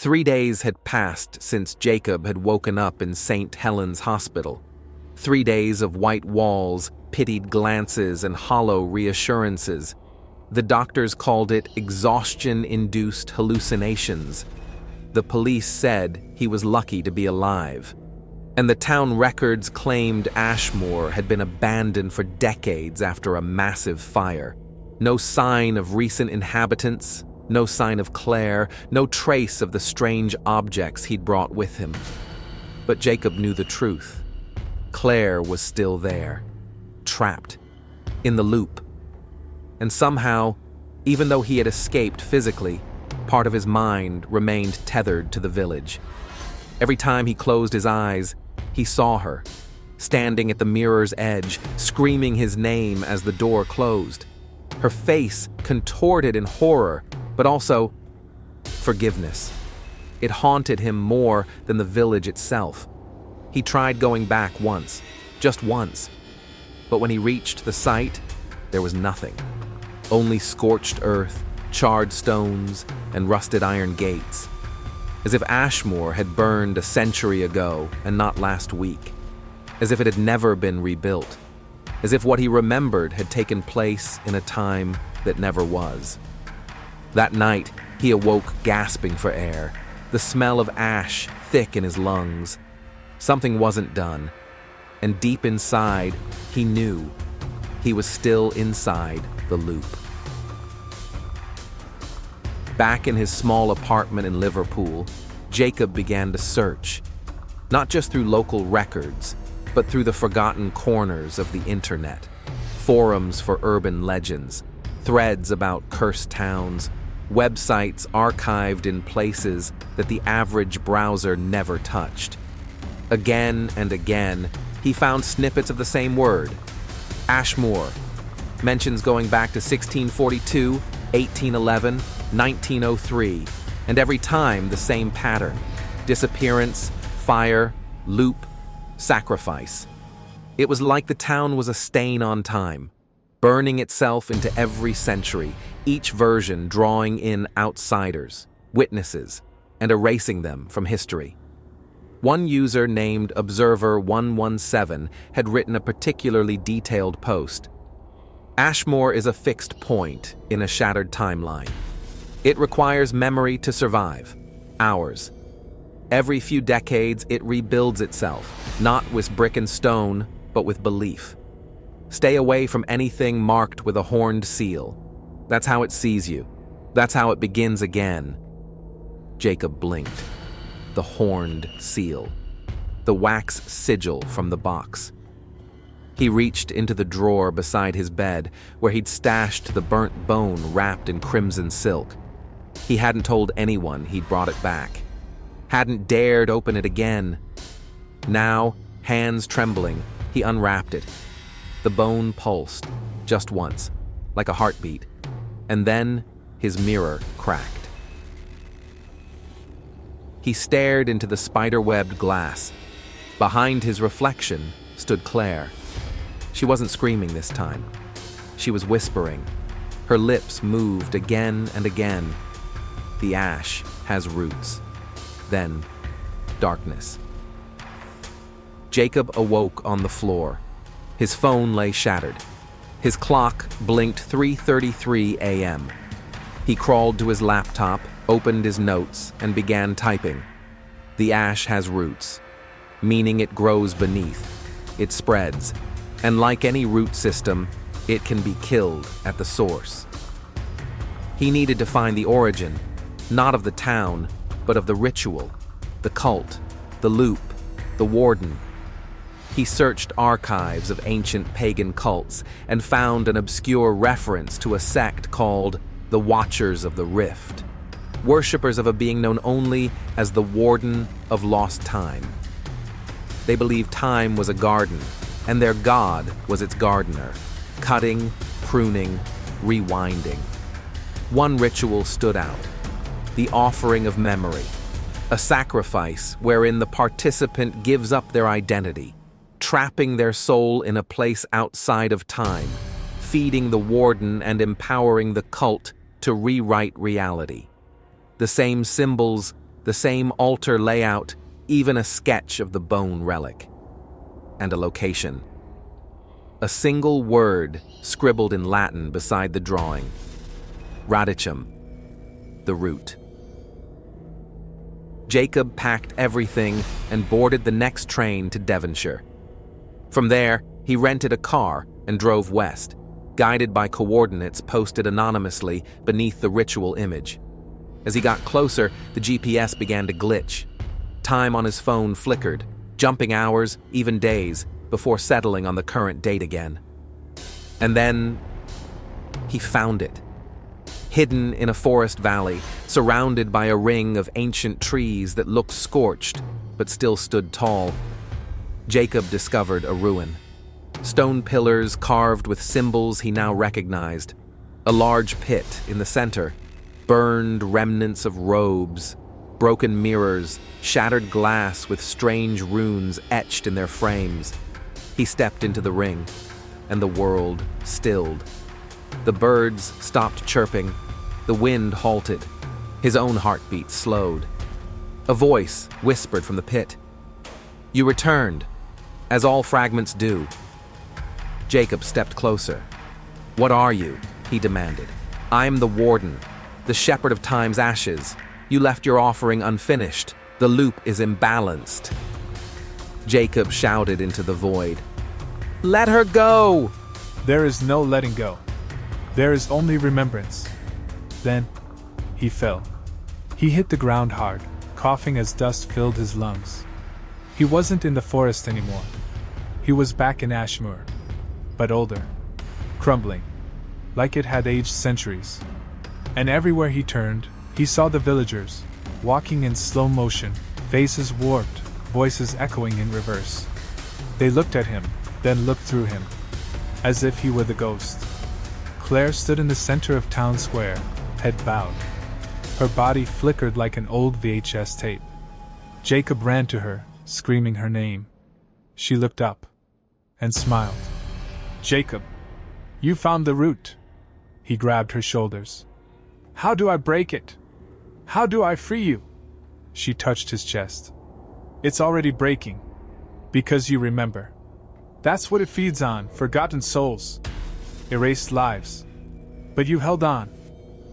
3 days had passed since Jacob had woken up in St. Helens Hospital. 3 days of white walls, pitied glances, and hollow reassurances. The doctors called it exhaustion-induced hallucinations. The police said he was lucky to be alive. And the town records claimed Ashmore had been abandoned for decades after a massive fire. No sign of recent inhabitants, no sign of Claire, no trace of the strange objects he'd brought with him. But Jacob knew the truth. Claire was still there, trapped, in the loop. And somehow, even though he had escaped physically, part of his mind remained tethered to the village. Every time he closed his eyes, he saw her, standing at the mirror's edge, screaming his name as the door closed. Her face contorted in horror, but also forgiveness. It haunted him more than the village itself. He tried going back once, just once. But when he reached the site, there was nothing. Only scorched earth, charred stones, and rusted iron gates. As if Ashmore had burned a century ago and not last week. As if it had never been rebuilt. As if what he remembered had taken place in a time that never was. That night, he awoke gasping for air, the smell of ash thick in his lungs. Something wasn't done, and deep inside, he knew he was still inside the loop. Back in his small apartment in Liverpool, Jacob began to search, not just through local records, but through the forgotten corners of the internet, forums for urban legends, threads about cursed towns, websites archived in places that the average browser never touched. Again and again, he found snippets of the same word, Ashmore, mentions going back to 1642, 1811, 1903, and every time the same pattern: disappearance, fire, loop, sacrifice. It was like the town was a stain on time, burning itself into every century, each version drawing in outsiders, witnesses, and erasing them from history. One user named Observer117 had written a particularly detailed post. Ashmore is a fixed point in a shattered timeline. It requires memory to survive, ours. Every few decades, it rebuilds itself, not with brick and stone, but with belief. Stay away from anything marked with a horned seal. That's how it sees you. That's how it begins again. Jacob blinked. The horned seal. The wax sigil from the box. He reached into the drawer beside his bed, where he'd stashed the burnt bone wrapped in crimson silk. He hadn't told anyone he'd brought it back. Hadn't dared open it again. Now, hands trembling, he unwrapped it. The bone pulsed, just once, like a heartbeat, and then his mirror cracked. He stared into the spider-webbed glass. Behind his reflection stood Claire. She wasn't screaming this time. She was whispering. Her lips moved again and again. The ash has roots. Then, darkness. Jacob awoke on the floor. His phone lay shattered. His clock blinked 3:33 a.m. He crawled to his laptop, opened his notes, and began typing. The ash has roots, meaning it grows beneath. It spreads, and like any root system, it can be killed at the source. He needed to find the origin, not of the town, but of the ritual, the cult, the loop, the warden. He searched archives of ancient pagan cults and found an obscure reference to a sect called the Watchers of the Rift, worshippers of a being known only as the Warden of Lost Time. They believed time was a garden, and their god was its gardener, cutting, pruning, rewinding. One ritual stood out: the offering of memory, a sacrifice wherein the participant gives up their identity, trapping their soul in a place outside of time, feeding the warden and empowering the cult to rewrite reality. The same symbols the same altar layout, even a sketch of the bone relic. And a location. A single word scribbled in Latin beside the drawing. Radicum, the root. Jacob packed everything and boarded the next train to Devonshire. From there, he rented a car and drove west, guided by coordinates posted anonymously beneath the ritual image. As he got closer, the GPS began to glitch. Time on his phone flickered, jumping hours, even days, before settling on the current date again. And then he found it. Hidden in a forest valley, surrounded by a ring of ancient trees that looked scorched, but still stood tall, Jacob discovered a ruin. Stone pillars carved with symbols he now recognized. A large pit in the center, burned remnants of robes, broken mirrors, shattered glass with strange runes etched in their frames. He stepped into the ring, and the world stilled. The birds stopped chirping. The wind halted. His own heartbeat slowed. A voice whispered from the pit. "You returned, as all fragments do." Jacob stepped closer. "What are you?" he demanded. "I am the warden, the shepherd of time's ashes. You left your offering unfinished. The loop is imbalanced." Jacob shouted into the void. "Let her go!" "There is no letting go. There is only remembrance." Then, he fell. He hit the ground hard, coughing as dust filled his lungs. He wasn't in the forest anymore. He was back in Ashmore, but older, crumbling, like it had aged centuries. And everywhere he turned, he saw the villagers, walking in slow motion, faces warped, voices echoing in reverse. They looked at him, then looked through him, as if he were the ghost. Claire stood in the center of town square, head bowed. Her body flickered like an old VHS tape. Jacob ran to her, screaming her name. She looked up and smiled. "Jacob, you found the root." He grabbed her shoulders. "How do I break it? How do I free you?" She touched his chest. "It's already breaking. Because you remember. That's what it feeds on, forgotten souls. Erased lives. But you held on."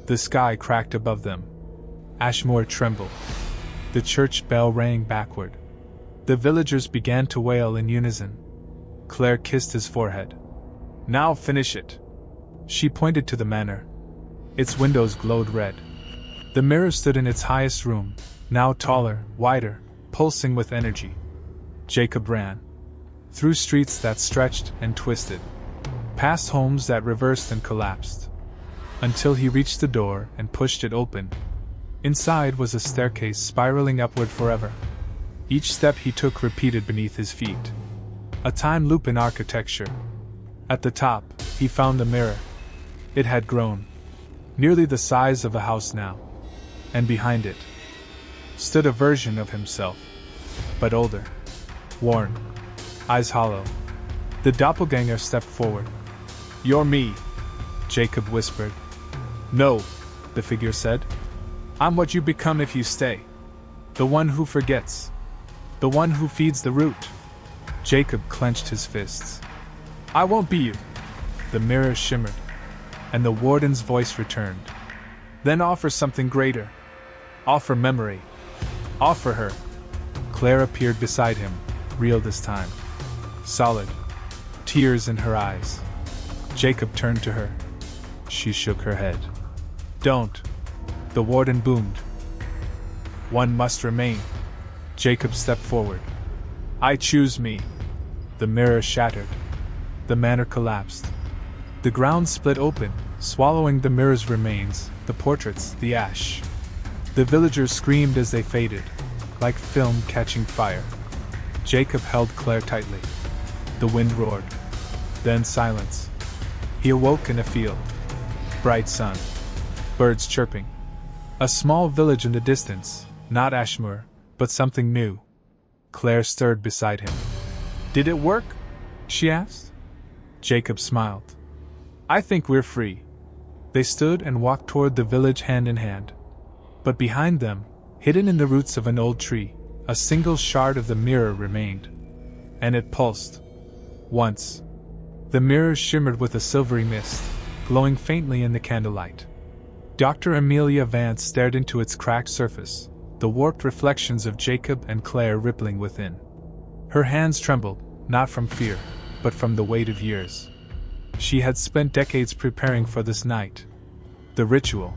The sky cracked above them. Ashmore trembled. The church bell rang backward. The villagers began to wail in unison. Claire kissed his forehead. "Now finish it." She pointed to the manor. Its windows glowed red. The mirror stood in its highest room, now taller, wider, pulsing with energy. Jacob ran. Through streets that stretched and twisted. Past homes that reversed and collapsed. Until he reached the door and pushed it open. Inside was a staircase spiraling upward forever. Each step he took repeated beneath his feet. A time loop in architecture. At the top, he found a mirror. It had grown. Nearly the size of a house now. And behind it stood a version of himself. But older. Worn. Eyes hollow. The doppelganger stepped forward. "You're me," Jacob whispered. "No," the figure said. "I'm what you become if you stay. The one who forgets. The one who feeds the root." Jacob clenched his fists. "I won't be you." The mirror shimmered, and the warden's voice returned. "Then offer something greater. Offer memory. Offer her." Claire appeared beside him, real this time. Solid. Tears in her eyes. Jacob turned to her. She shook her head. "Don't." The warden boomed. "One must remain." Jacob stepped forward. "I choose me." The mirror shattered. The manor collapsed. The ground split open, swallowing the mirror's remains, the portraits, the ash. The villagers screamed as they faded, like film catching fire. Jacob held Claire tightly. The wind roared. Then silence. He awoke in a field. Bright sun. Birds chirping. A small village in the distance, not Ashmore, but something new. Claire stirred beside him. "Did it work?" she asked. Jacob smiled. "I think we're free." They stood and walked toward the village hand in hand. But behind them, Hidden in the roots of an old tree, a single shard of the mirror remained. And it pulsed. Once. The mirror shimmered with a silvery mist, glowing faintly in the candlelight. Dr. Amelia Vance stared into its cracked surface, the warped reflections of Jacob and Claire rippling within. Her hands trembled, not from fear, but from the weight of years. She had spent decades preparing for this night. The ritual.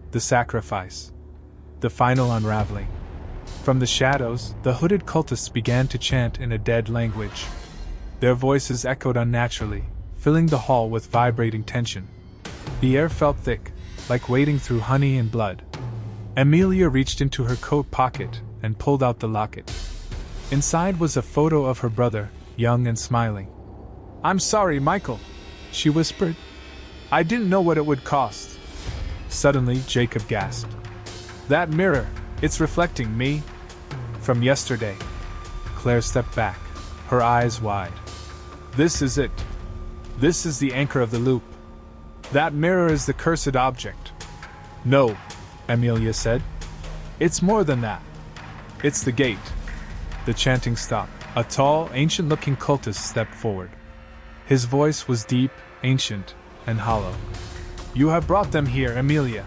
The sacrifice. The final unraveling. From the shadows, the hooded cultists began to chant in a dead language. Their voices echoed unnaturally, filling the hall with vibrating tension. The air felt thick, like wading through honey and blood. Amelia reached into her coat pocket and pulled out the locket. Inside was a photo of her brother, young and smiling. "I'm sorry, Michael," she whispered. "I didn't know what it would cost." Suddenly, Jacob gasped. "That mirror, it's reflecting me from yesterday." Claire stepped back, her eyes wide. "This is it. This is the anchor of the loop. That mirror is the cursed object." "No," Amelia said. "It's more than that. It's the gate." The chanting stopped. A tall, ancient-looking cultist stepped forward. His voice was deep, ancient, and hollow. "You have brought them here, Amelia.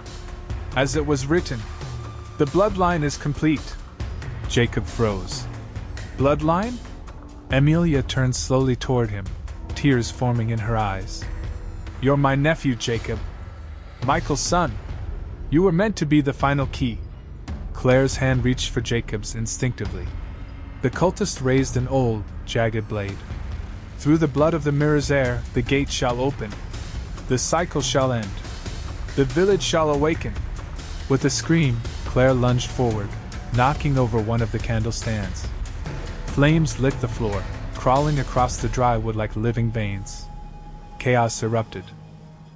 As it was written. The bloodline is complete." Jacob froze. "Bloodline?" Amelia turned slowly toward him, tears forming in her eyes. "You're my nephew, Jacob. Michael's son. You were meant to be the final key." Claire's hand reached for Jacob's instinctively. The cultist raised an old, jagged blade. "Through the blood of the mirror's heir, the gate shall open. The cycle shall end. The village shall awaken." With a scream, Claire lunged forward, knocking over one of the candle stands. Flames lit the floor, crawling across the dry wood like living veins. Chaos erupted.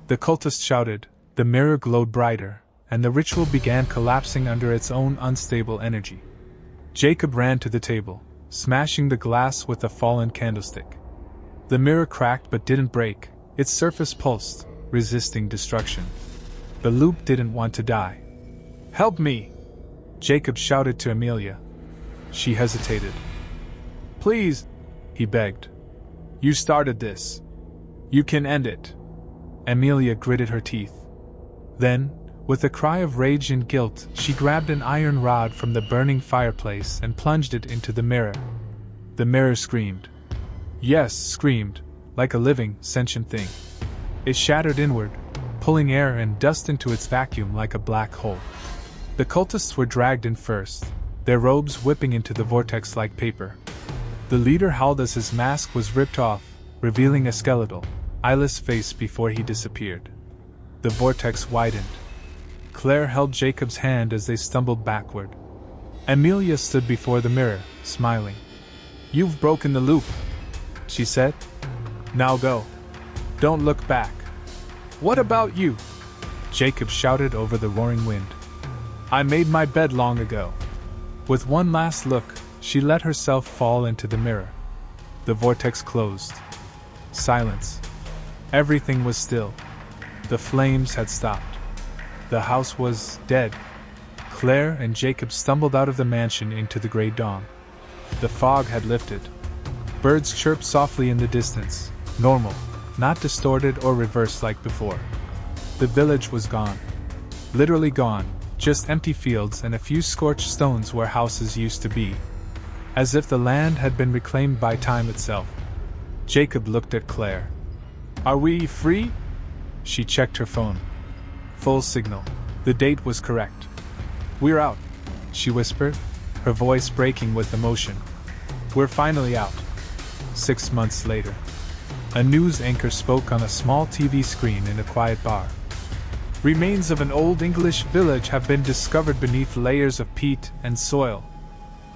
The cultist shouted, the mirror glowed brighter, and the ritual began collapsing under its own unstable energy. Jacob ran to the table, smashing the glass with a fallen candlestick. The mirror cracked but didn't break, its surface pulsed, resisting destruction. The loop didn't want to die. "Help me!" Jacob shouted to Amelia. She hesitated. "Please," he begged. "You started this. You can end it." Amelia gritted her teeth. Then, with a cry of rage and guilt, she grabbed an iron rod from the burning fireplace and plunged it into the mirror. The mirror screamed. Yes, screamed, like a living, sentient thing. It shattered inward, pulling air and dust into its vacuum like a black hole. The cultists were dragged in first, their robes whipping into the vortex like paper. The leader howled as his mask was ripped off, revealing a skeletal, eyeless face before he disappeared. The vortex widened. Claire held Jacob's hand as they stumbled backward. Amelia stood before the mirror, smiling. "You've broken the loop," she said. "Now go. Don't look back." "What about you?" Jacob shouted over the roaring wind. "I made my bed long ago." With one last look, she let herself fall into the mirror. The vortex closed. Silence. Everything was still. The flames had stopped. The house was dead. Claire and Jacob stumbled out of the mansion into the gray dawn. The fog had lifted. Birds chirped softly in the distance, normal, not distorted or reversed like before. The village was gone. Literally gone, just empty fields and a few scorched stones where houses used to be. As if the land had been reclaimed by time itself. Jacob looked at Claire. "Are we free?" She checked her phone. Full signal. The date was correct. "We're out," she whispered, her voice breaking with emotion. "We're finally out." 6 months later. A news anchor spoke on a small TV screen in a quiet bar. "Remains of an old English village have been discovered beneath layers of peat and soil.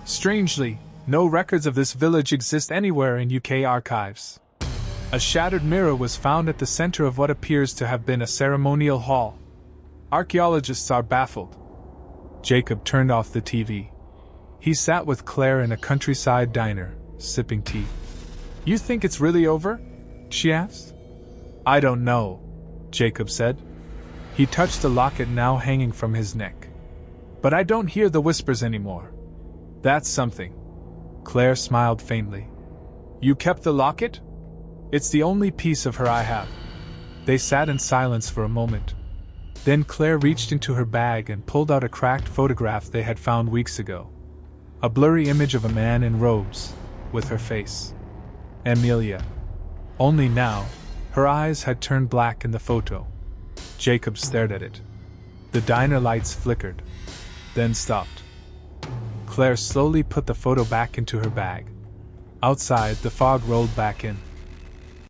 Strangely, no records of this village exist anywhere in UK archives. A shattered mirror was found at the center of what appears to have been a ceremonial hall. Archaeologists are baffled." Jacob turned off the TV. He sat with Claire in a countryside diner, sipping tea. "You think it's really over?" she asked. "I don't know," Jacob said. He touched the locket now hanging from his neck. But I don't hear the whispers anymore. That's something. Claire smiled faintly. You kept the locket? It's the only piece of her I have. They sat in silence for a moment. Then Claire reached into her bag and pulled out a cracked photograph they had found weeks ago. A blurry image of a man in robes, with her face. Amelia. Only now, her eyes had turned black in the photo. Jacob stared at it. The diner lights flickered, then stopped. Claire slowly put the photo back into her bag. Outside, the fog rolled back in.